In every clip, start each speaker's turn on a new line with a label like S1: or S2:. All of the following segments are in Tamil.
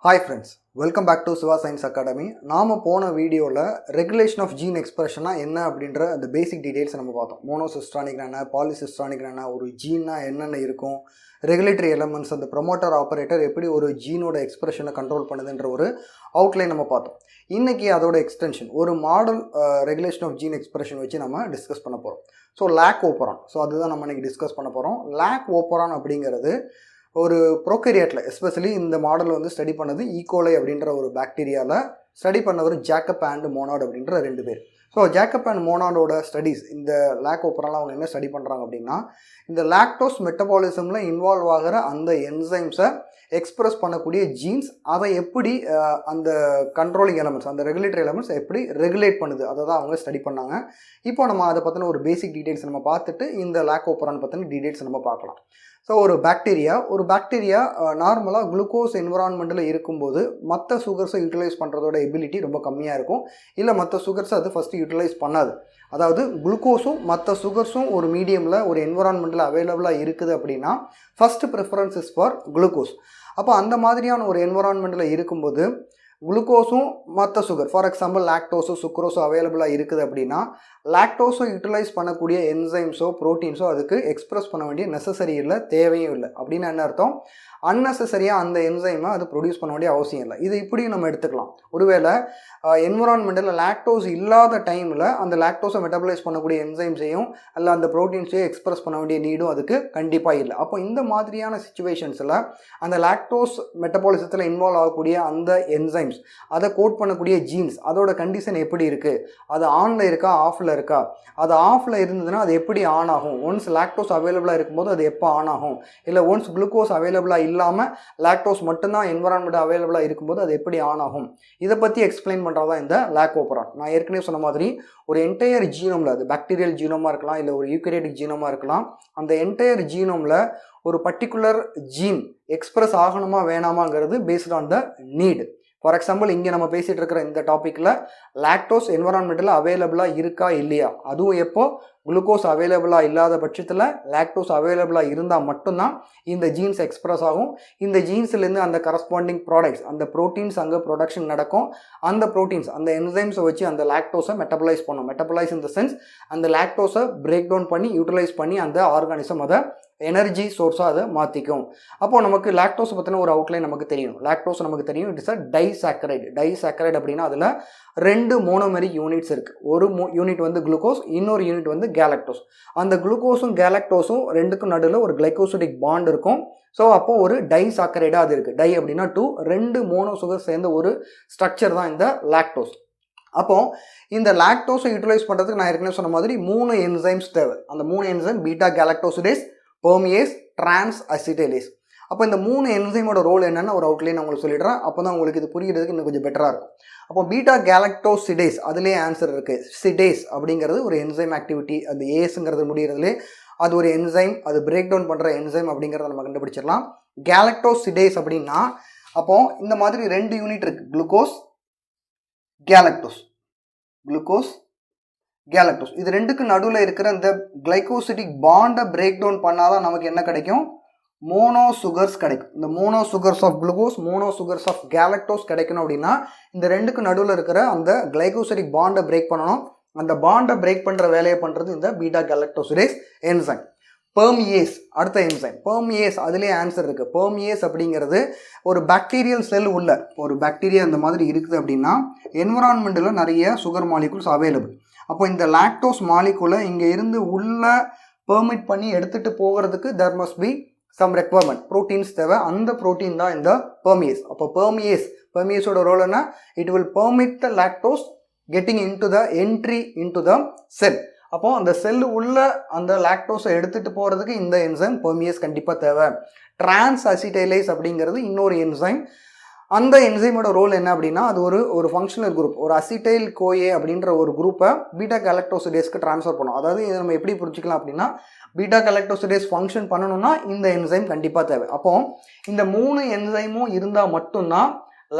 S1: Hi friends, welcome back to Siva Science Academy. நாம போன வீடியோவில் ரெகுலேஷன் ஆஃப் ஜீன் எக்ஸ்பிரஷனா என்ன அப்படின்ற அந்த பேசிக் டீடைல்ஸ் நம்ம பார்த்தோம். மோனோசிஸ்டானிக் என்ன, பாலிசிஸ்டானிக் என்ன, ஒரு ஜீன்னா என்னென்ன இருக்கும், ரெகுலேட்டரி எலமெண்ட்ஸ், அந்த ப்ரொமோட்டர் ஆப்ரேட்டர் எப்படி ஒரு ஜீனோட எக்ஸ்பிரஷனை கண்ட்ரோல் பண்ணுதுன்ற ஒரு அவுட்லைன் நம்ம பார்த்தோம். இன்றைக்கி அதோட எக்ஸ்டென்ஷன் ஒரு model regulation of gene expression வச்சு நம்ம டிஸ்கஸ் பண்ண போகிறோம். ஸோ லேக் ஓப்பரான், ஸோ அதுதான் நம்ம இன்றைக்கி டிஸ்கஸ் பண்ண போகிறோம். லேக் ஓப்பரான் அப்படிங்கிறது ஒரு ப்ரோகேரியட்டில், எஸ்பெஷலி இந்த மாடல் வந்து ஸ்டடி பண்ணது ஈகோலை அப்படின்ற ஒரு பாக்டீரியாவில் ஸ்டடி பண்ணவர் ஜேக்கப் அண்ட் மோனாட் அப்படின்ற 2 பேர். ஸோ ஜேக்கப் அண்ட் மோனாடோட ஸ்டடீஸ் இந்த லேக் ஓப்பரானில் அவங்க என்ன ஸ்டடி பண்ணுறாங்க அப்படின்னா, இந்த லாக்டோஸ் மெட்டபாலிசமில் இன்வால்வ் ஆகிற அந்த என்சைம்ஸை எக்ஸ்பிரஸ் பண்ணக்கூடிய ஜீன்ஸ் அதை எப்படி அந்த கண்ட்ரோலிங் எலமெண்ட்ஸ், அந்த ரெகுலேட்டரி எலமெண்ட்ஸ் எப்படி ரெகுலேட் பண்ணுது, அதை தான் அவங்க ஸ்டடி பண்ணாங்க. இப்போ நம்ம அதை பற்றின ஒரு பேசிக் டீட்டெயில்ஸ் நம்ம பார்த்துட்டு இந்த லேக் ஓப்பரான் பற்றின டீட்டெயில்ஸ் நம்ம பார்க்கலாம். ஸோ ஒரு பாக்டீரியா நார்மலாக குளுக்கோஸ் என்விரான்மெண்ட்டில் இருக்கும்போது மற்ற சுகர்ஸை யூட்டிலைஸ் பண்ணுறதோட எபிலிட்டி ரொம்ப கம்மியாக இருக்கும். இல்லை மற்ற சுகர்ஸை அது ஃபஸ்ட்டு யூட்டிலைஸ் பண்ணாது. அதாவது குளுக்கோஸும் மற்ற சுகர்ஸும் ஒரு மீடியமில் ஒரு என்விரான்மெண்ட்டில் அவைலபிளாக இருக்குது அப்படின்னா first preference is for glucose. அப்போ அந்த மாதிரியான ஒரு என்விரான்மெண்ட்டில் இருக்கும்போது குளுக்கோஸும் மற்ற சுகர், ஃபார் எக்ஸாம்பிள் லாக்டோஸோ சுக்ரோஸோ அவைலபிளாக இருக்குது அப்படின்னா லாக்டோஸோ யூட்டிலைஸ் பண்ணக்கூடிய என்சைம்ஸோ ப்ரோட்டீன்ஸோ அதுக்கு எக்ஸ்பிரஸ் பண்ண வேண்டிய நெசசரி இல்லை, தேவையும் இல்லை. அப்படின்னு என்ன அர்த்தம்? அன்னெசரியாக அந்த என்சைமை அது ப்ரொடியூஸ் பண்ண வேண்டிய அவசியம் இல்லை. இது இப்படியும் நம்ம எடுத்துக்கலாம். ஒருவேளை என்விரான்மெண்ட்டில் லாக்டோஸ் இல்லாத டைமில் அந்த லாக்டோஸை மெட்டபலைஸ் பண்ணக்கூடிய என்சைம்ஸையும் அல்ல அந்த ப்ரோட்டீன்ஸையும் எக்ஸ்பிரஸ் பண்ண வேண்டிய நீடும் அதுக்கு கண்டிப்பாக இல்லை. அப்போ இந்த மாதிரியான சிச்சுவேஷன்ஸில் அந்த லாக்டோஸ் மெட்டபாலிசத்தில் இன்வால்வ் ஆகக்கூடிய அந்த என்சைம்ஸ், அதை கோட் பண்ணக்கூடிய ஜீன்ஸ், அதோட கண்டிஷன் எப்படி இருக்குது, அது ஆனில் இருக்கா ஆஃபில் இருக்கா, அது ஆஃபில் இருந்ததுன்னா அது எப்படி ஆன் ஆகும், ஒன்ஸ் லாக்டோஸ் அவைலபிளாக இருக்கும்போது அது எப்போ ஆன் ஆகும், இல்லை ஒன்ஸ் குளுக்கோஸ் அவைலபிளாக இல்லாமல் லாக்டோஸ் மட்டும்தான் என்விரான்மெண்ட் அவைலபிளாக இருக்கும்போது அது எப்படி ஆன் ஆகும், இதை பற்றி எக்ஸ்பிளைன் பண்ணுறதா இந்த லேக் ஓப்பரான். நான் ஏற்கனவே சொன்ன மாதிரி ஒரு என்டையர் ஜீனோமில், அது பாக்டீரியல் ஜீனோமாக இருக்கலாம் இல்லை ஒரு யூகேரியாட்டிக் ஜீனோமாக இருக்கலாம், அந்த என்டையர் ஜீனோமில் ஒரு பர்டிகுலர் ஜீன் எக்ஸ்பிரஸ் ஆகணுமா வேணாமாங்கிறது based on the need. For example இங்கே நம்ம பேசிகிட்டு இருக்கிற இந்த டாப்பிக்கில் லாக்டோஸ் என்விரான்மெண்ட்டில் அவைலபிளாக இருக்கா இல்லையா, அதுவும் எப்போ குளுக்கோஸ் அவைலபிளாக இல்லாத பட்சத்தில் லாக்டோஸ் அவைலபிளாக இருந்தால் மட்டும்தான் இந்த ஜீன்ஸ் எக்ஸ்பிரஸ் ஆகும். இந்த ஜீன்ஸ்லேருந்து அந்த கரஸ்பாண்டிங் ப்ராடக்ட்ஸ், அந்த ப்ரோட்டீன்ஸ் அங்கே ப்ரொடக்ஷன் நடக்கும். அந்த ப்ரோட்டீன்ஸ் அந்த என்சைம்ஸை வச்சு அந்த லாக்டோஸை மெட்டபலைஸ் பண்ணும். மெட்டபலைஸ் இன் த சென்ஸ் அந்த லாக்டோஸை பிரேக் டவுன் பண்ணி யூட்டிலைஸ் பண்ணி அந்த ஆர்கானிசம் அதை எனர்ஜி சோர்ஸாக அதை மாற்றிக்கும். அப்போது நமக்கு லாக்டோஸை பற்றின ஒரு அவுட்லைன் நமக்கு தெரியும். லாக்டோஸ் நமக்கு தெரியும், இட் இஸ் அ டைசாக்கரைடு. டைசாக்கரைடு அப்படின்னா அதில் 2 மோனோமெரிக் யூனிட்ஸ் இருக்குது. ஒரு யூனிட் வந்து குளுக்கோஸ், இன்னொரு யூனிட் வந்து கேலக்டோஸ். அந்த குளுக்கோஸும் கேலக்டோஸும் 2க்கும் நடுவில் ஒரு கிளைகோசிடிக் பாண்ட் இருக்கும். ஸோ அப்போது ஒரு டைசாக்கரைடாக அது இருக்குது. டை அப்படின்னா 2 மோனோ சுகர் சேர்ந்த ஒரு ஸ்ட்ரக்சர் தான் இந்த லாக்டோஸ். அப்போது இந்த லாக்டோஸை யூட்டிலைஸ் பண்ணுறதுக்கு நான் ஏற்கனவே சொன்ன மாதிரி 3 என்சைம்ஸ் தேவை. அந்த 3 என்சைம் பீட்டா கேலக்டோசிடேஸ், பெர்மியேஸ், டிரான்ஸ் அசிட்டைலேஸ். அப்போ இந்த 3 என்சைமோட ரோல் என்னென்னு ஒரு அவுட்லைன் உங்களுக்கு சொல்லிடுறேன். அப்போ தான் உங்களுக்கு இது புரிகிறதுக்கு இன்னும் கொஞ்சம் பெட்டராக இருக்கும். அப்போ பீட்டா கேலக்டோசிடேஸ் அதுலேயே ஆன்சர் இருக்குது. சிடேஸ் அப்படிங்கிறது ஒரு என்சைம் ஆக்டிவிட்டி, அந்த ஏஸுங்கிறது முடிகிறதுலே அது ஒரு என்சைம், அது பிரேக் டவுன் பண்ணுற என்சைம் அப்படிங்கிறத நம்ம கண்டுபிடிச்சிடலாம். கேலக்டோசிடேஸ் அப்படின்னா அப்போது இந்த மாதிரி 2 யூனிட் இருக்குது, குளுக்கோஸ் கேலக்டோஸ், குளுக்கோஸ் கேலக்டோஸ். இது 2க்கு நடுவில் இருக்கிற இந்த கிளைகோசிடிக் பாண்டை பிரேக் டவுன் பண்ணாதான் நமக்கு என்ன கிடைக்கும்? மோனோ சுகர்ஸ் கிடைக்கும். இந்த mono sugars of glucose, mono sugars of galactose கிடைக்கணும் அப்படின்னா இந்த 2க்கு நடுவில் இருக்கிற அந்த கிளைகோசிடிக் பாண்டை பிரேக் பண்ணணும். அந்த பாண்டை பிரேக் பண்ணுற வேலையை பண்ணுறது இந்த பீட்டா கேலக்டோசிடேஸ் என்சைம். பெர்மியேஸ் அடுத்த என்சைம். பெர்மியேஸ் அதுலேயே ஆன்சர் இருக்குது. பெர்மியேஸ் அப்படிங்கிறது ஒரு பாக்டீரியல் செல் உள்ள ஒரு பாக்டீரியா இந்த மாதிரி இருக்குது அப்படின்னா என்விரான்மெண்ட்டில் நிறைய சுகர் மாலிகுல்ஸ் அவைலபிள். அப்போ இந்த லாக்டோஸ் மாலிகுலை இங்கே இருந்து உள்ள பெர்மிட் பண்ணி எடுத்துகிட்டு போகிறதுக்கு there must be some requirement, proteins தேவை. அந்த ப்ரோட்டீன் தான் இந்த பெர்மியேஸ். அப்போ பெர்மியேஸோட ரோல் என்ன? It will permit the lactose getting into the entry into the cell. அப்போது அந்த செல்லு உள்ள அந்த லாக்டோஸை எடுத்துகிட்டு போகிறதுக்கு இந்த என்சைம் பெர்மியேஸ் கண்டிப்பாக தேவை. டிரான்ஸ் அசிட்டைலேஸ் அப்படிங்கிறது இன்னொரு என்சைம். அந்த என்சைமோட ரோல் என்ன அப்படின்னா அது ஒரு ஃபங்க்ஷனல் குரூப், ஒரு அசிட்டைல் கோஏ அப்படின்ற ஒரு குரூப்பை பீட்டா கேலக்டோசிடேஸ்க்கு ட்ரான்ஸ்ஃபர் பண்ணும். அதாவது இதை நம்ம எப்படி புரிஞ்சிக்கலாம் அப்படின்னா பீட்டா கேலக்டோசிடேஸ் ஃபங்க்ஷன் பண்ணணும்னா இந்த என்சைம் கண்டிப்பாக தேவை. அப்போது இந்த 3 என்சைமும் இருந்தால் மட்டும்தான்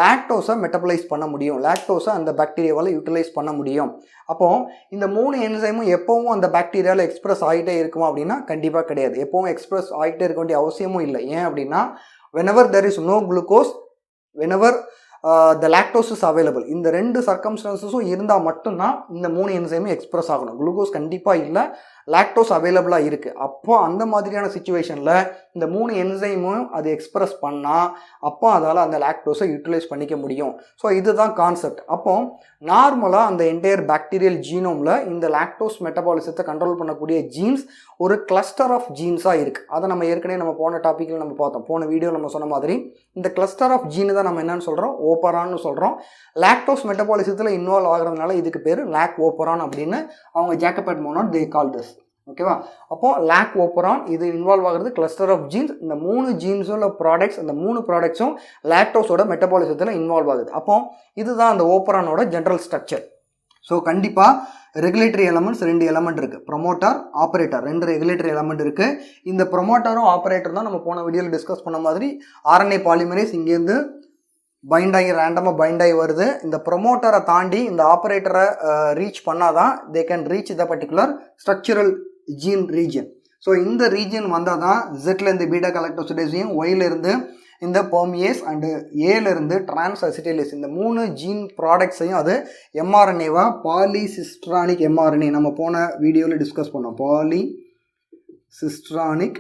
S1: லாக்டோஸை மெட்டபலைஸ் பண்ண முடியும், லாக்டோஸை அந்த பாக்டீரியாவால் யூட்டிலைஸ் பண்ண முடியும். அப்போது இந்த 3 என்சைமும் எப்போவும் அந்த பாக்டீரியாவில் எக்ஸ்பிரஸ் ஆகிட்டே இருக்குமா அப்படின்னா கண்டிப்பாக கிடையாது. எப்போவும் எக்ஸ்பிரஸ் ஆகிட்டே இருக்க வேண்டிய அவசியமும் இல்லை. ஏன் அப்படின்னா whenever there is no glucose whenever the lactose is available. இந்த ரெண்டு சர்க்கம்ஸ்டன்சஸும் இருந்தால் மட்டும்தான் இந்த 3 என்சைமும் எக்ஸ்பிரஸ் ஆகணும். குளுக்கோஸ் கண்டிப்பாக இல்லை, லாக்டோஸ் அவைலபிளாக இருக்குது. அப்போ அந்த மாதிரியான சுச்சுவேஷனில் இந்த 3 என்சைமும் அது எக்ஸ்பிரஸ் பண்ணால் அப்போ அதால் அந்த லாக்டோஸை யூட்டிலைஸ் பண்ணிக்க முடியும். ஸோ இதுதான் கான்செப்ட். அப்போ நார்மலாக அந்த என்டையர் பாக்டீரியல் ஜீனோமில் இந்த லாக்டோஸ் மெட்டபாலிசத்தை கண்ட்ரோல் பண்ணக்கூடிய ஜீன்ஸ் ஒரு கிளஸ்டர் ஆஃப் ஜீன்ஸாக இருக்குது. அதை நம்ம ஏற்கனவே நம்ம போன டாப்பிக்கில் நம்ம பார்த்தோம். போன வீடியோ நம்ம சொன்ன மாதிரி இந்த கிளஸ்டர் ஆஃப் ஜீனு தான் நம்ம என்னன்னு சொல்கிறோம், ஓப்பரான்னு சொல்கிறோம். லாக்டோஸ் மெட்டபாலிசத்தில் இன்வால்வ் ஆகிறதுனால இதுக்கு பேர் லாக் ஓப்பரான் அப்படின்னு அவங்க Jacob and Monod they call this. ஓகேவா? அப்போது லாக் ஓப்பரான் இது இன்வால்வ் ஆகிறது கிளஸ்டர் ஆஃப் ஜீன்ஸ். இந்த 3 ஜீன்ஸோட ப்ராடக்ட்ஸ், அந்த 3 ப்ராடக்ட்ஸும் லாக்டோஸோட மெட்டபாலிசத்தில் இன்வால்வ் ஆகுது. அப்போ இதுதான் அந்த ஓப்பரானோட ஜென்ரல் ஸ்ட்ரக்சர். ஸோ கண்டிப்பாக ரெகுலேட்டரி எலமெண்ட்ஸ் 2 எலமெண்ட் இருக்குது, ப்ரொமோட்டர், ஆப்ரேட்டர், 2 ரெகுலேட்டரி எலமெண்ட் இருக்குது. இந்த ப்ரொமோட்டரும் ஆப்ரேட்டர் தான் நம்ம போன வீடியோவில் டிஸ்கஸ் பண்ண மாதிரி ஆர்என்ஏ பாலிமரேஸ் இங்கேருந்து பைண்ட் ஆகி ரேண்டமாக பைண்ட் ஆகி வருது. இந்த ப்ரொமோட்டரை தாண்டி இந்த ஆப்ரேட்டரை ரீச் பண்ணால் தான் they can reach the particular structural gene region. So இந்த ரீஜன் வந்தால் தான் ஜெட்லேருந்து பீட்டா கலெக்டோசிடேஸையும், ஒயிலிருந்து இந்த பெர்மியேஸ் அண்டு ஏலேருந்து டிரான்ஸ் அசிட்டைலேஸ் இந்த 3 ஜீன் ப்ராடக்ட்ஸையும் அது எம்ஆர்என்ஏவா பாலிசிஸ்ட்ரானிக் எம்ஆர்என்ஏ நம்ம போன வீடியோவில் டிஸ்கஸ் பண்ணோம். பாலிசிஸ்ட்ரானிக்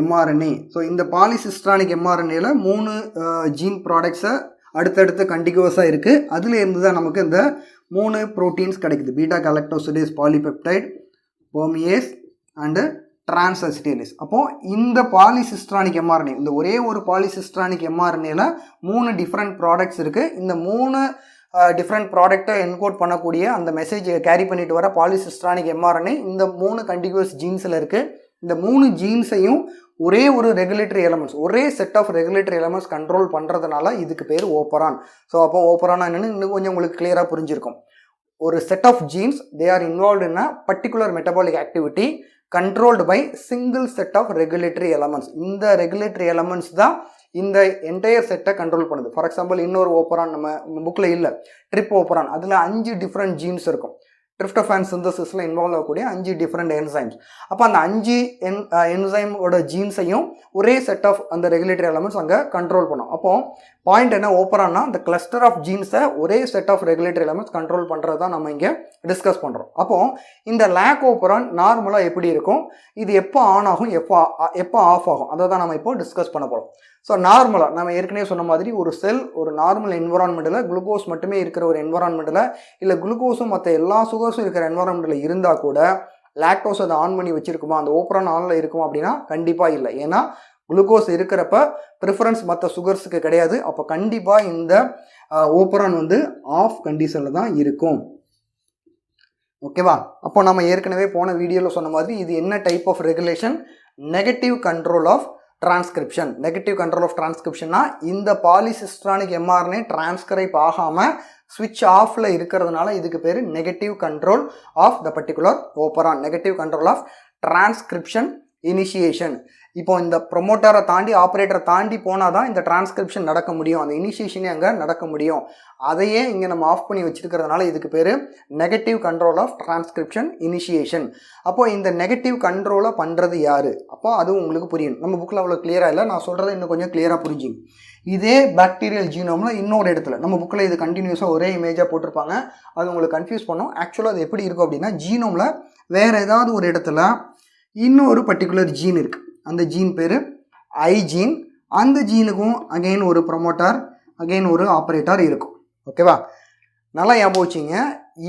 S1: எம்ஆர்என்ஏ. ஸோ இந்த பாலிசிஸ்ட்ரானிக் எம்ஆர்என்ஏல 3 ஜீன் ப்ராடக்ட்ஸை அடுத்தடுத்து கண்டினியூவஸாக இருக்குது. அதுலேருந்து தான் நமக்கு இந்த 3 ப்ரோட்டீன்ஸ் கிடைக்குது. Beta galactosidase polypeptide, permease and transacetylase. அப்போது இந்த பாலிசிஸ்ட்ரானிக் எம்ஆர்என்ஏ, இந்த ஒரே ஒரு பாலிசிஸ்ட்ரானிக் எம்ஆர்என்ஏல 3 டிஃப்ரெண்ட் ப்ராடக்ட்ஸ் இருக்குது. இந்த 3 டிஃப்ரெண்ட் ப்ராடக்டை என்கோட் பண்ணக்கூடிய அந்த மெசேஜ் கேரி பண்ணிட்டு வர பாலிசிஸ்ட்ரானிக் எம்ஆர்என்ஏ இந்த 3 கண்டினியூவஸ் ஜீன்ஸில் இருக்குது. இந்த 3 ஜீன்ஸையும் ஒரே ஒரு ரெகுலேட்டரி எலமெண்ட்ஸ், ஒரே set of regulatory elements control பண்ணுறதுனால இதுக்கு பேர் ஓப்பரான். ஸோ அப்போ ஓப்பரானா என்னென்னு இன்னும் கொஞ்சம் உங்களுக்கு கிளியராக புரிஞ்சிருக்கும். ஒரு set of genes they are involved in a particular metabolic activity controlled by single set of regulatory elements. இந்த ரெகுலேட்டரி எலமெண்ட்ஸ் தான் இந்த என்டையர் செட்டை கண்ட்ரோல் பண்ணுது. ஃபார் எக்ஸாம்பிள் இன்னொரு ஓப்பரான் நம்ம புக்கில் இல்லை, ட்ரிப் ஓப்பரான். அதில் 5 டிஃப்ரெண்ட் ஜீன்ஸ் இருக்கும். ட்ரிப்டோஃபான் சிந்தசிஸில் இன்வால்வ் ஆகக்கூடிய 5 டிஃப்ரெண்ட் என்சைம்ஸ். அப்போ அந்த 5 என்சைமோட ஜீன்ஸையும் ஒரே செட் ஆஃப் அந்த ரெகுலேட்டரி எலமெண்ட்ஸ் அங்கே கண்ட்ரோல் பண்ணும். அப்போது பாயிண்ட் என்ன, ஓப்பரானா இந்த கிளஸ்டர் ஆஃப் ஜீன்ஸை ஒரே set of regulatory elements control பண்ணுறது தான் நம்ம இங்கே டிஸ்கஸ் பண்ணுறோம். அப்போது இந்த லாக் ஓப்பரான் நார்மலாக எப்படி இருக்கும், இது எப்போ ஆன் ஆகும், எப்போ ஆஃப் ஆகும், அதை தான் நம்ம இப்போ டிஸ்கஸ் பண்ண போகிறோம். ஸோ நார்மலாக நம்ம ஏற்கனவே சொன்ன மாதிரி ஒரு செல் ஒரு நார்மல் என்வரான்மெண்ட்டில், குளுக்கோஸ் மட்டுமே இருக்கிற ஒரு என்வரான்மெண்ட்டில், இல்லை குளுக்கோஸும் மற்ற எல்லா சுகர்ஸும் இருக்கிற என்வரான்மெண்ட்டில் இருந்தால் கூட லாக்டோஸ் அதை ஆன் பண்ணி வச்சுருக்குமா, அந்த ஓப்பரான் ஆனில் இருக்குமா அப்படின்னா கண்டிப்பாக இல்லை. ஏன்னா குளுக்கோஸ் இருக்கிறப்ப ப்ரிஃபரன்ஸ் மற்ற சுகர்ஸுக்கு கிடையாது. அப்போ கண்டிப்பாக இந்த ஓப்பரான் ஆஃப் கண்டிஷனில் தான் இருக்கும். ஓகேவா? அப்போ நம்ம ஏற்கனவே போன வீடியோவில் சொன்ன மாதிரி இது என்ன type of regulation, negative control of transcription. Negative control of டிரான்ஸ்கிரிப்ஷன்னா இந்த பாலிசிஸ்ட்ரானிக் எம்ஆர்என்ஏ டிரான்ஸ்கிரைப் ஆகாமல் ஸ்விட்ச் ஆஃபில் இருக்கிறதுனால இதுக்கு பேர் negative control of the particular operon, negative control of transcription initiation. இப்போ இந்த ப்ரொமோட்டரை தாண்டி ஆப்ரேட்டரை தாண்டி போனால் தான் இந்த டிரான்ஸ்கிரிப்ஷன் நடக்க முடியும், அந்த இனிஷியேஷனே அங்கே நடக்க முடியும். அதையே இங்கே நம்ம ஆஃப் பண்ணி வச்சுருக்கிறதுனால இதுக்கு பேர் negative control of transcription initiation. அப்போது இந்த நெகட்டிவ் கண்ட்ரோலை பண்ணுறது யார், அப்போ அது உங்களுக்கு புரியும். நம்ம புக்கில் அவ்வளோ கிளியராக இல்லை, நான் சொல்கிறத இன்னும் கொஞ்சம் கிளியராக புரிஞ்சுங்க. இதே பாக்டீரியல் ஜீனோமில் இன்னொரு இடத்துல, நம்ம புக்கில் இது கண்டினியூஸாக ஒரே இமேஜாக போட்டிருப்பாங்க, அது உங்களுக்கு கன்ஃபியூஸ் பண்ணும். ஆக்சுவலாக அது எப்படி இருக்கும் அப்படின்னா, ஜீனோமில் வேறு ஏதாவது ஒரு இடத்துல இன்னொரு பர்டிகுலர் ஜீன் இருக்குது. அந்த ஜீன் பேர் ஐ ஜீன். அந்த ஜீனுக்கும் அகெயின் ஒரு ப்ரொமோட்டர், அகெயின் ஒரு ஆப்ரேட்டர் இருக்கும். ஓகேவா? நல்லா ஞாபகம் வச்சிங்க,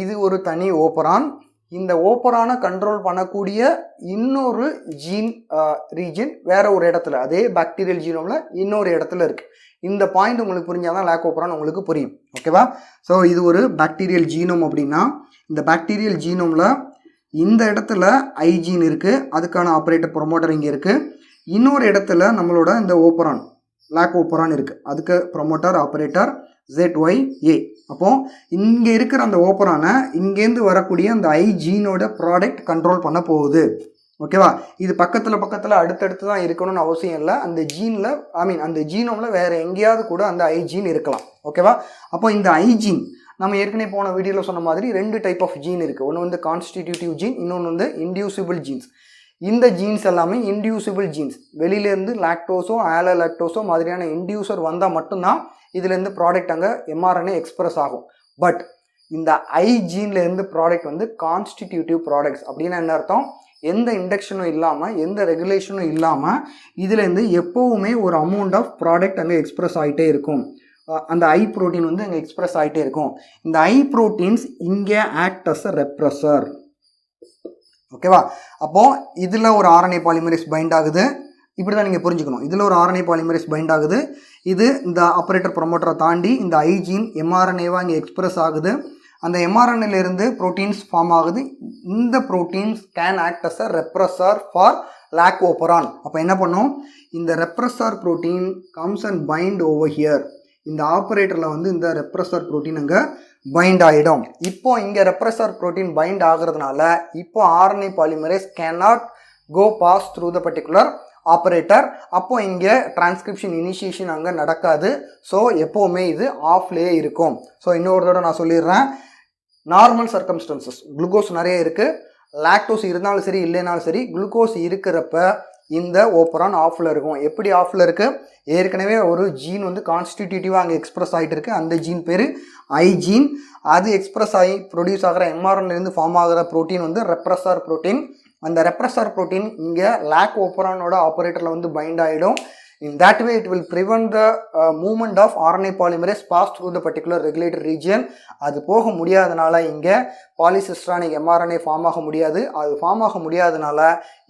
S1: இது ஒரு தனி ஓப்பரான். இந்த ஓப்பரானை கண்ட்ரோல் பண்ணக்கூடிய இன்னொரு ஜீன் ரீஜன் வேறு ஒரு இடத்துல, அதே பாக்டீரியல் ஜீனோமில் இன்னொரு இடத்துல இருக்குது. இந்த பாயிண்ட் உங்களுக்கு புரிஞ்சால் தான் லாக் ஓப்பரான் உங்களுக்கு புரியும். ஓகேவா? ஸோ இது ஒரு பாக்டீரியல் ஜீனோம் அப்படின்னா, இந்த பாக்டீரியல் ஜீனோமில் இந்த இடத்துல ஐ ஜீன் இருக்குது, அதுக்கான ஆப்ரேட்டர் ப்ரொமோட்டர் இங்கே இருக்குது. இன்னொரு இடத்துல நம்மளோட இந்த ஓப்பரான் லாக் ஓப்பரான் இருக்குது, அதுக்கு ப்ரொமோட்டர் ஆப்ரேட்டர் ZYA. அப்போது இங்கே இருக்கிற அந்த ஓப்பரானை இங்கேருந்து வரக்கூடிய அந்த ஐ ஜீனோட ப்ராடக்ட் கண்ட்ரோல் பண்ண போகுது. ஓகேவா? இது பக்கத்தில் அடுத்தடுத்து தான் இருக்கணும்னு அவசியம் இல்லை. அந்த ஜீனில் அந்த ஜீனோமில் வேறு எங்கேயாவது கூட அந்த ஐ ஜீன் இருக்கலாம். ஓகேவா? அப்போ இந்த ஐ ஜீன் நம்ம ஏற்கனவே போன வீடியோவில் சொன்ன மாதிரி 2 டைப் ஆஃப் ஜீன் இருக்குது. ஒன்று கான்ஸ்டிடியூட்டிவ் ஜீன், இன்னொன்று இன்டியூசிபிள் ஜீன்ஸ். இந்த ஜீன்ஸ் எல்லாமே இன்டியூசிபிள் ஜீன்ஸ். வெளியிலேருந்து லாக்டோஸோ ஆலோலாக்டோஸோ மாதிரியான இன்டியூசர் வந்தால் மட்டும்தான் இதுலேருந்து ப்ராடக்ட் அங்கே mRNA எக்ஸ்பிரஸ் ஆகும். பட் இந்த ஐ ஜீன்லேருந்து ப்ராடக்ட் வந்து கான்ஸ்டிடியூட்டிவ் ப்ராடக்ட்ஸ் அப்படின்னா என்ன அர்த்தம்? எந்த இண்டக்ஷனும் இல்லாமல் எந்த ரெகுலேஷனும் இல்லாமல் இதுலேருந்து எப்போவுமே ஒரு அமௌண்ட் ஆஃப் ப்ராடக்ட் அங்கே எக்ஸ்பிரஸ் ஆகிட்டே இருக்கும். அந்த ஐ ப்ரோட்டீன் வந்து அங்கே எக்ஸ்பிரஸ் ஆகிட்டே இருக்கும். இந்த ஐ ப்ரோட்டீன்ஸ் இங்கே ஆக்ட் அஸ் அ ரெப்ரஸர். ஓகேவா? அப்போது இதில் ஒரு RNA பாலிமரேஸ் பைண்ட் ஆகுது. இப்படி தான் நீங்கள் புரிஞ்சுக்கணும். இதில் ஒரு RNA பாலிமரேஸ் பைண்ட் ஆகுது. இது இந்த ஆப்ரேட்டர் ப்ரொமோட்டரை தாண்டி இந்த ஐ ஜீன் mRNAவாக இங்கே எக்ஸ்பிரஸ் ஆகுது. அந்த mRNAலேருந்து ப்ரோட்டீன்ஸ் ஃபார்ம் ஆகுது. இந்த proteins can act as a repressor for lac operon. அப்போ என்ன பண்ணும்? இந்த repressor protein comes and bind over here. இந்த ஆப்ரேட்டரில் வந்து இந்த ரெப்ரஸர் ப்ரோட்டீன் அங்கே பைண்ட் ஆகிடும். இப்போ இங்கே ரெப்ரஸர் ப்ரோட்டீன் பைண்ட் ஆகிறதுனால இப்போ RNA polymerase cannot go pass through the particular operator. அப்போ இங்கே டிரான்ஸ்கிரிப்ஷன் இனிஷியேஷன் அங்கே நடக்காது. ஸோ எப்போவுமே இது ஆஃப்லேயே இருக்கும். ஸோ இன்னொரு தடவை நான் சொல்லிடுறேன். நார்மல் சர்க்கம்ஸ்டன்சஸ் குளுக்கோஸ் நிறைய இருக்குது. லாக்டோஸ் இருந்தாலும் சரி இல்லைனாலும் சரி குளுக்கோஸ் இருக்கிறப்ப இந்த ஓப்பரான் ஆஃபில் இருக்கும். எப்படி ஆஃபில் இருக்குது? ஏற்கனவே ஒரு ஜீன் வந்து கான்ஸ்டிடியூட்டிவாக அங்கே எக்ஸ்பிரஸ் ஆகிட்டு இருக்குது. அந்த ஜீன் பேர் ஐ ஜீன். அது எக்ஸ்பிரஸ் ஆகி ப்ரொடியூஸ் ஆகிற mRNAலேருந்து ஃபார்ம் ஆகிற ப்ரோட்டீன் வந்து ரெப்ரஸர் ப்ரோட்டீன். அந்த ரெப்ரஸர் ப்ரோட்டீன் இங்கே லாக் ஓப்பரானோட ஆப்ரேட்டரில் வந்து பைண்ட் ஆகிடும். In that way, it will prevent the movement of RNA polymerase pass through the particular regulated region. அது போக முடியாதனால இங்கே பாலிசிஸ்ட்ரானிக் mRNA ஃபார்ம் ஆக முடியாது. அது ஃபார்ம் ஆக முடியாதனால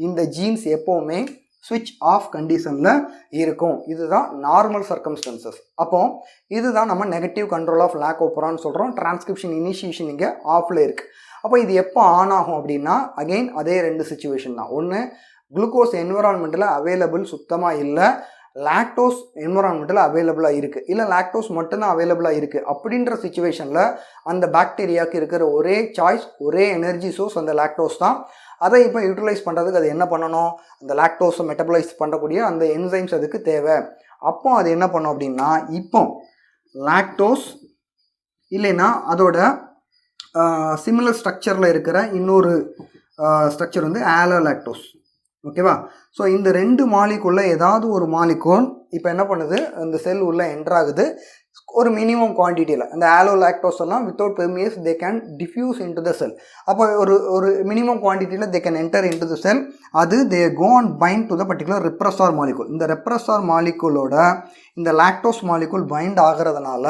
S1: இந்த ஜீன்ஸ் எப்போவுமே ஸ்விட்ச் ஆஃப் கண்டிஷனில் இருக்கும். இதுதான் நார்மல் சர்க்கம்ஸ்டன்சஸ். அப்போ இதுதான் நம்ம நெகட்டிவ் கண்ட்ரோல் ஆஃப் லாக் ஓப்பரான்னு சொல்கிறோம். டிரான்ஸ்கிரிப்ஷன் இனிஷியேஷன் இங்கே ஆஃபில் இருக்குது. அப்போ இது எப்போ ஆன் ஆகும் அப்படின்னா அகெயின் அதே ரெண்டு சுச்சுவேஷன் தான். ஒன்று, குளுக்கோஸ் என்விரான்மெண்ட்டில் அவைலபிள் சுத்தமாக இல்லை, லாக்டோஸ் என்விரான்மெண்ட்டில் அவைலபிளாக இருக்குது, இல்லை லாக்டோஸ் மட்டும்தான் அவைலபிளாக இருக்குது. அப்படின்ற சுச்சுவேஷனில் அந்த பாக்டீரியாவுக்கு இருக்கிற ஒரே சாய்ஸ், ஒரே எனர்ஜி சோர்ஸ் அந்த லாக்டோஸ் தான். அதை இப்போ யூட்டிலைஸ் பண்ணுறதுக்கு அது என்ன பண்ணணும்? அந்த லாக்டோஸை மெட்டபலைஸ் பண்ணக்கூடிய அந்த என்சைம்ஸ் அதுக்கு தேவை. அப்போ அது என்ன பண்ணும் அப்படின்னா, இப்போ லாக்டோஸ் இல்லைன்னா அதோட சிமிலர் ஸ்ட்ரக்சரில் இருக்கிற இன்னொரு ஸ்ட்ரக்சர் வந்து ஆலோலாக்டோஸ். ஓகேவா? ஸோ இந்த ரெண்டு மாலிகுள்ள ஏதாவது ஒரு மாலிகூல் இப்போ என்ன பண்ணுது? அந்த செல் உள்ளே என்ட்ராகுது ஒரு மினிமம் குவான்டிட்டியில். அந்த ஆலோலாக்டோஸ் எல்லாம் without permease they can diffuse into the cell. அப்போ ஒரு மினிமம் குவான்டிட்டியில் they can enter into the cell. அது they go and bind to the particular repressor molecule. இந்த ரெப்ரஸார் மாலிகூலோட இந்த லாக்டோஸ் மாலிகூல் பைண்ட் ஆகிறதுனால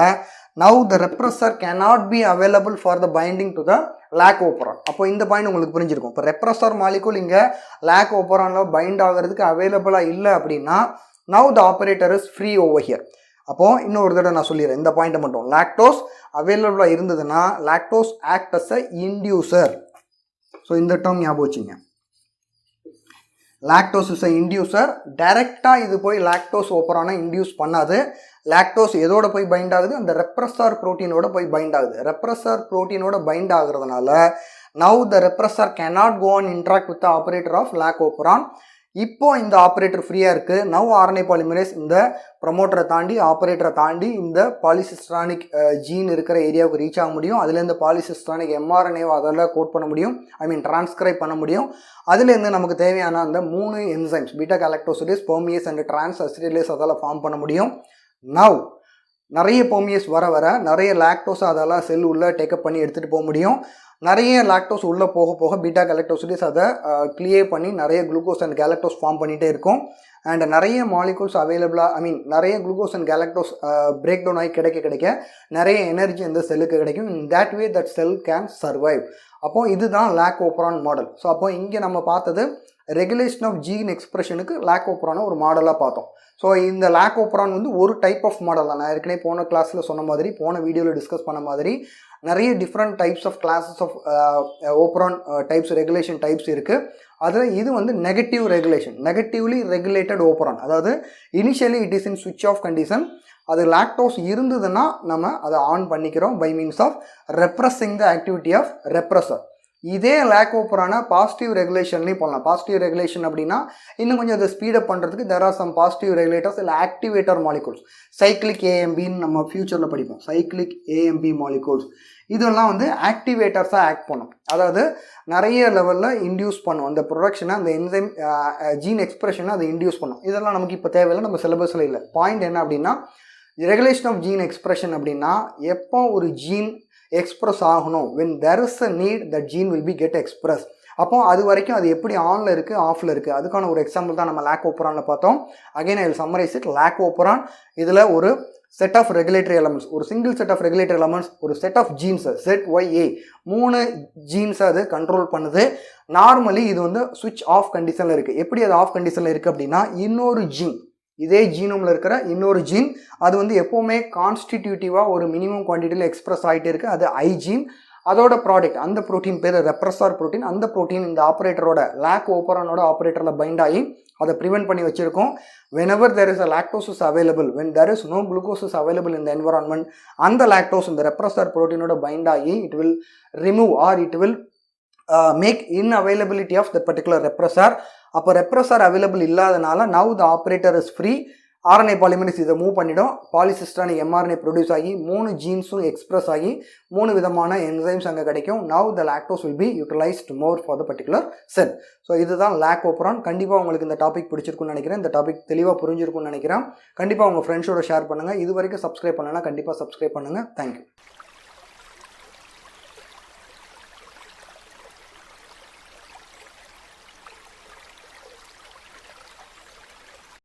S1: now the repressor cannot be available for the binding to the lac operon. அப்போ இந்த பாயிண்ட் உங்களுக்கு புரிஞ்சிருக்கும். இப்போ ரெப்ரஸர் மாலிகூல் இங்கே லாக் ஓப்பரானில் பைண்ட் ஆகிறதுக்கு அவைலபிளாக இல்லை அப்படின்னா now the operator is free over here. அப்போது இன்னொரு தடவை நான் சொல்லிடுறேன் இந்த பாயிண்ட்டை மட்டும். லாக்டோஸ் அவைலபிளாக இருந்ததுன்னா lactose act as a inducer. So இந்த டேர்ம் ஞாபகம் வச்சுங்க. Lactose is a inducer. டைரெக்டாக இது போய் லாக்டோஸ் ஓப்பரானை இன்டியூஸ் பண்ணாது. லாக்டோஸ் எதோட போய் பைண்ட் ஆகுது? அந்த ரெப்ரஸார் ப்ரோட்டீனோட போய் பைண்ட் ஆகுது. ரெப்ரஸார் ப்ரோட்டீனோட பைண்ட் ஆகுறதுனால now the repressor cannot go and interact with the operator of lac operon. இப்போ இந்த ஆப்ரேட்டர் ஃப்ரீயாக இருக்குது. நவ் RNA பாலிமரேஸ் இந்த ப்ரொமோட்டரை தாண்டி ஆப்ரேட்டரை தாண்டி இந்த பாலிசிஸ்ட்ரானிக் ஜீன் இருக்கிற ஏரியாவுக்கு ரீச் ஆக முடியும். அதுலேருந்து பாலிசிஸ்ட்ரானிக் mRNAவை அதெல்லாம் கோட் பண்ண முடியும், டிரான்ஸ்கிரைப் பண்ண முடியும். அதுலேருந்து நமக்கு தேவையான அந்த 3 enzymes beta galactosidase, permease and transacetylase அதெல்லாம் ஃபார்ம் பண்ண முடியும். நவ் நிறைய பெர்மியேஸ் வர வர நிறைய லாக்டோஸ் அதெல்லாம் செல் உள்ளே டேக்கப் பண்ணி எடுத்துகிட்டு போக முடியும். நிறைய லாக்டோஸ் உள்ளே போக போக பீட்டா கேலக்டோசிடேஸ் அதை கிளியர் பண்ணி நிறைய குளுக்கோஸ் அண்ட் கேலக்டோஸ் ஃபார்ம் பண்ணிகிட்டே இருக்கும். அண்ட் நிறைய மாலிகூல்ஸ் அவைலபிளாக நிறைய glucose and galactose break down ஆகி கிடைக்க நிறைய எனர்ஜி அந்த செல்லுக்கு கிடைக்கும். In that way that cell can survive. அப்போது இதுதான் லாக் ஓப்பரான் மாடல். ஸோ அப்போ இங்கே நம்ம பார்த்தது ரெகுலேஷன் ஆஃப் ஜீன் எக்ஸ்பிரஷனுக்கு லாக் ஓப்பரானை ஒரு மாடலாக பார்த்தோம். ஸோ இந்த லாக் ஓப்பரான் வந்து ஒரு டைப் ஆஃப் மாடல் தான். நான் ஏற்கனவே போன கிளாஸில் சொன்ன மாதிரி, போன வீடியோவில் டிஸ்கஸ் பண்ண மாதிரி நிறைய different types of classes of operon types, regulation types இருக்குது. அதில் இது வந்து negative regulation, negatively regulated operon. அதாவது இனிஷியலி இட் இஸ் இன் சுவிட்ச் ஆஃப் கண்டிஷன். அது லாக்டோஸ் இருந்ததுன்னா நம்ம அதை ஆன் பண்ணிக்கிறோம் by means of repressing the activity of repressor. இதே லேக் ஓப்பரான பாசிட்டிவ் ரெகுலேஷன்லேயும் பண்ணலாம். பாசிட்டிவ் ரெகுலேஷன் அப்படின்னா இன்னும் கொஞ்சம் அதை ஸ்பீடப் பண்ணுறதுக்கு there are some positive regulators இல்லை ஆக்டிவேட்டர் மாலிகூல்ஸ். சைக்ளிக் ஏஎம்பின்னு நம்ம ஃபியூச்சரில் படிப்போம். சைக்ளிக் ஏஎம்பி மாலிகூல்ஸ் இதெல்லாம் வந்து ஆக்டிவேட்டர்ஸாக ஆக்ட் பண்ணும். அதாவது நிறைய லெவலில் இன்டியூஸ் பண்ணும் அந்த ப்ரொடக்ஷனை, அந்த என்சைம் ஜீன் எக்ஸ்பிரஷனை அதை இன்டியூஸ் பண்ணும். இதெல்லாம் நமக்கு இப்போ தேவையில்லை, நம்ம சிலபஸில் இல்லை. பாயிண்ட் என்ன அப்படின்னா ரெகுலேஷன் ஆஃப் ஜீன் எக்ஸ்பிரஷன் அப்படின்னா எப்போ ஒரு ஜீன் எக்ஸ்பிரஸ் ஆகணும், when there is a need that gene will be get expressed. அப்போ அது வரைக்கும் அது எப்படி ஆனில் இருக்குது ஆஃபில் இருக்குது, அதுக்கான ஒரு எக்ஸாம்பிள் தான் நம்ம லேக் ஓப்பரானில் பார்த்தோம். Again I will summarize it. Lac operon இதில் ஒரு செட் ஆஃப் ரெகுலேட்டரி எலமெண்ட்ஸ், ஒரு single set of regulatory elements, ஒரு செட் ஆஃப் ஜீன்ஸை ZYA 3 ஜீன்ஸை அது கண்ட்ரோல் பண்ணுது. நார்மலி இது வந்து சுவிட்ச் ஆஃப் கண்டிஷனில் இருக்குது. எப்படி அது ஆஃப் கண்டிஷனில் இருக்குது அப்படின்னா இன்னொரு ஜீன், இதே ஜீனோமில் இருக்கிற இன்னொரு ஜீன் அது வந்து எப்போவுமே கான்ஸ்டிடியூட்டிவாக ஒரு மினிமம் குவான்டிட்டியில் எக்ஸ்பிரஸ் ஆகிட்டே இருக்குது. அது ஐ ஜீன். அதோட ப்ராடக்ட் அந்த ப்ரோட்டீன் பேர் ரெப்ரஸார் ப்ரோட்டீன். அந்த ப்ரோட்டீன் இந்த ஆப்ரேட்டரோட லேக் ஓப்பரானோட ஆப்ரேட்டரில் பைண்ட் ஆகி அதை ப்ரிவென்ட் பண்ணி வச்சுருக்கோம். whenever there is a lactose is available, when there is no glucose is available in the environment, அந்த லாக்டோஸ் இந்த ரெப்ரஸார் ப்ரோட்டீனோட பைண்ட் ஆகி it will remove or it will make inavailability of that particular repressor. அப்போ ரெப்ரஸார் அவைலபிள் இல்லாதனால now the operator is free. RNA polymerase இதை மூவ் பண்ணிடும். பாலிசிஸ்டானிக் எம்ஆர்என்ஏ ப்ரொடியூஸ் ஆகி 3 ஜீன்ஸும் எக்ஸ்பிரஸ் ஆகி 3 விதமான என்சைம்ஸ் அங்கே கிடைக்கும். Now the lactose will be utilised more for the particular sell. So இதுதான் லேக் ஓப்பரான். கண்டிப்பாக உங்களுக்கு இந்த டாபிக் பிடிச்சிருக்குன்னு நினைக்கிறேன். இந்த டாபிக் தெளிவாக புரிஞ்சிருக்குன்னு நினைக்கிறேன். கண்டிப்பாக உங்கள் ஃப்ரெண்ட்ஸோட ஷேர் பண்ணுங்கள். இது வரைக்கும் சப்ஸ்கிரைப் பண்ணலைன்னா கண்டிப்பாக சப்ஸ்கிரைப் பண்ணுங்கள். தேங்க்யூ.